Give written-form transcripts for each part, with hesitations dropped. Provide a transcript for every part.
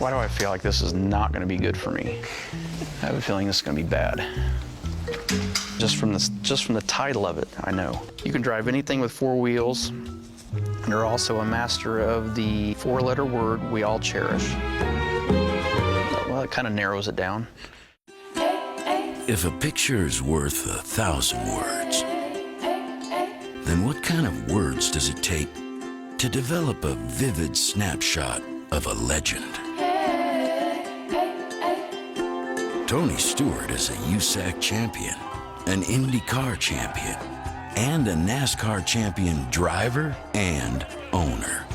Why do I feel like this is not going to be good for me? I have a feeling this is going to be bad. Just from the title of it, I know. You can drive anything with four wheels, and you're also a master of the four-letter word we all cherish. Well, it kind of narrows it down. If a picture is worth 1,000 words, then what kind of words does it take to develop a vivid snapshot of a legend? Tony Stewart is a USAC champion, an IndyCar champion, and a NASCAR champion driver and owner.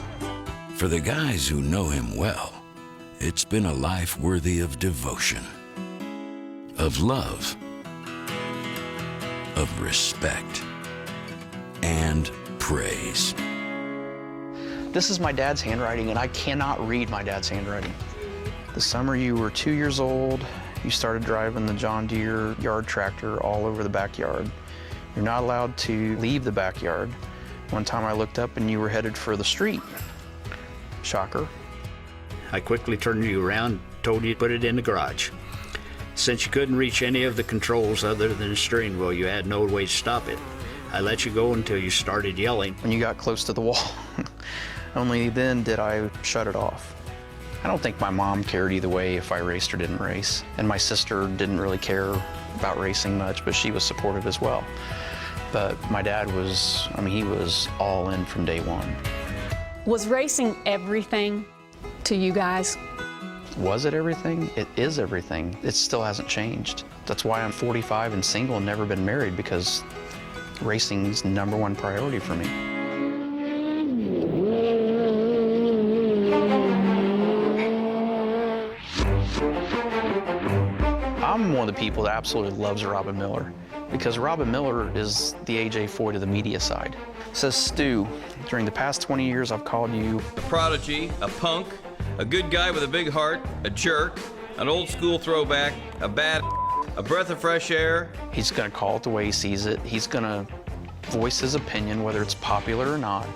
For the guys who know him well, it's been a life worthy of devotion, of love, of respect, and praise. This is my dad's handwriting, and I cannot read my dad's handwriting. The summer you were 2 years old, you started driving the John Deere yard tractor all over the backyard. You're not allowed to leave the backyard. One time I looked up and you were headed for the street. Shocker. I quickly turned you around, told you to put it in the garage. Since you couldn't reach any of the controls other than the steering wheel, you had no way to stop it. I let you go until you started yelling. When you got close to the wall, only then did I shut it off. I don't think my mom cared either way if I raced or didn't race. And my sister didn't really care about racing much, but she was supportive as well. But my dad was, he was all in from day one. Was racing everything to you guys? Was it everything? It is everything. It still hasn't changed. That's why I'm 45 and single and never been married, because racing's #1 priority for me. I'm one of the people that absolutely loves Robin Miller, because Robin Miller is the AJ Foyt of the media side. Says Stu, during the past 20 years I've called you a prodigy, a punk, a good guy with a big heart, a jerk, an old school throwback, a bad, a breath of fresh air. He's gonna call it the way he sees it. He's gonna voice his opinion, whether it's popular or not.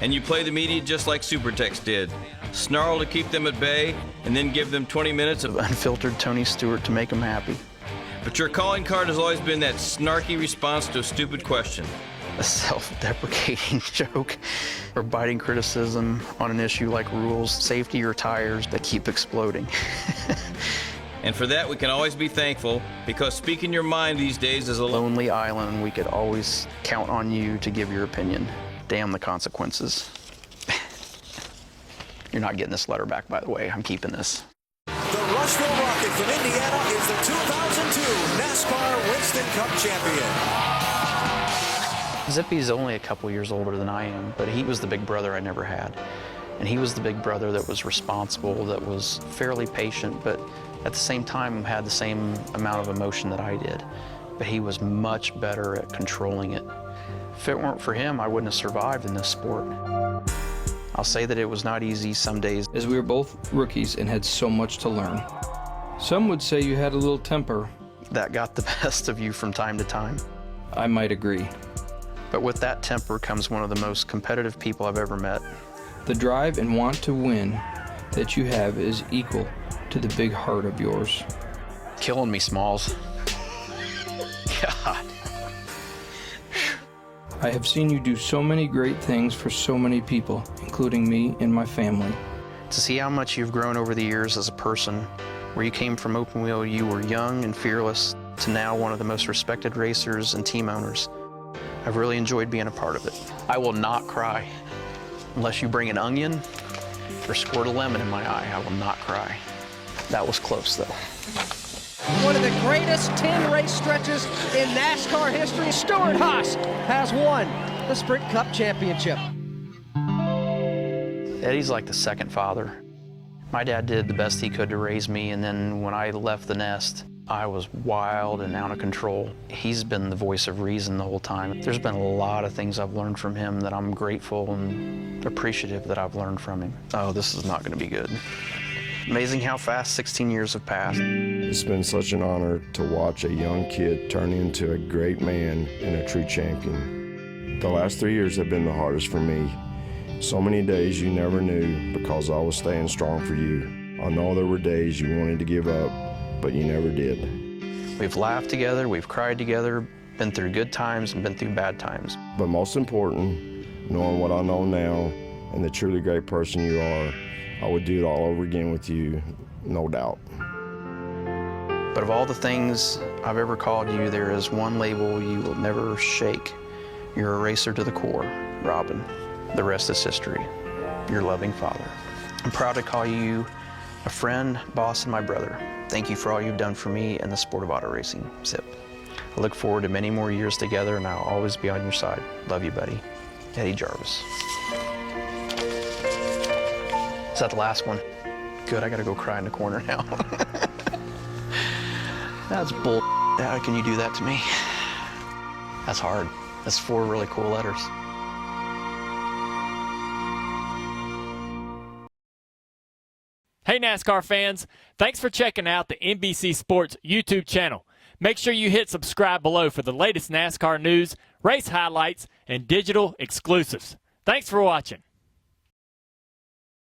And you play the media just like Supertext did. Snarl to keep them at bay, and then give them 20 minutes of Unfiltered Tony Stewart to make them happy. But your calling card has always been that snarky response to a stupid question. A self-deprecating joke or biting criticism on an issue like rules, safety, or tires that keep exploding. And for that, we can always be thankful, because speaking your mind these days is a lonely island. We could always count on you to give your opinion. Damn the consequences. You're not getting this letter back, by the way. I'm keeping this. The Rushville Rocket from Indiana is the 2002 NASCAR Winston Cup champion. Zippy's only a couple years older than I am, but he was the big brother I never had. And he was the big brother that was responsible, that was fairly patient, but at the same time had the same amount of emotion that I did. But he was much better at controlling it. If it weren't for him, I wouldn't have survived in this sport. I'll say that it was not easy some days, as we were both rookies and had so much to learn. Some would say you had a little temper. That got the best of you from time to time. I might agree. But with that temper comes one of the most competitive people I've ever met. The drive and want to win that you have is equal to the big heart of yours. Killing me, Smalls. God. I have seen you do so many great things for so many people, including me and my family. To see how much you've grown over the years as a person, where you came from open wheel, you were young and fearless, to now one of the most respected racers and team owners. I've really enjoyed being a part of it. I will not cry. Unless you bring an onion or squirt a lemon in my eye, I will not cry. That was close, though. One of the greatest 10 race stretches in NASCAR history. Stewart-Haas has won the Sprint Cup Championship. Eddie's like the second father. My dad did the best he could to raise me, and then when I left the nest, I was wild and out of control. He's been the voice of reason the whole time. There's been a lot of things I've learned from him that I'm grateful and appreciative that I've learned from him. Oh, this is not going to be good. Amazing how fast 16 years have passed. It's been such an honor to watch a young kid turn into a great man and a true champion. The last 3 years have been the hardest for me. So many days you never knew, because I was staying strong for you. I know there were days you wanted to give up, but you never did. We've laughed together, we've cried together, been through good times and been through bad times. But most important, knowing what I know now and the truly great person you are, I would do it all over again with you, no doubt. But of all the things I've ever called you, there is one label you will never shake. You're a racer to the core, Robin. The rest is history. Your loving father. I'm proud to call you a friend, boss, and my brother. Thank you for all you've done for me and the sport of auto racing, Zip. I look forward to many more years together, and I'll always be on your side. Love you, buddy. Eddie Jarvis. Is that the last one? Good, I gotta go cry in the corner now. That's bull. How can you do that to me? That's hard. That's 4 really cool letters. Hey NASCAR fans, thanks for checking out the NBC Sports YouTube channel. Make sure you hit subscribe below for the latest NASCAR news, race highlights, and digital exclusives. Thanks for watching.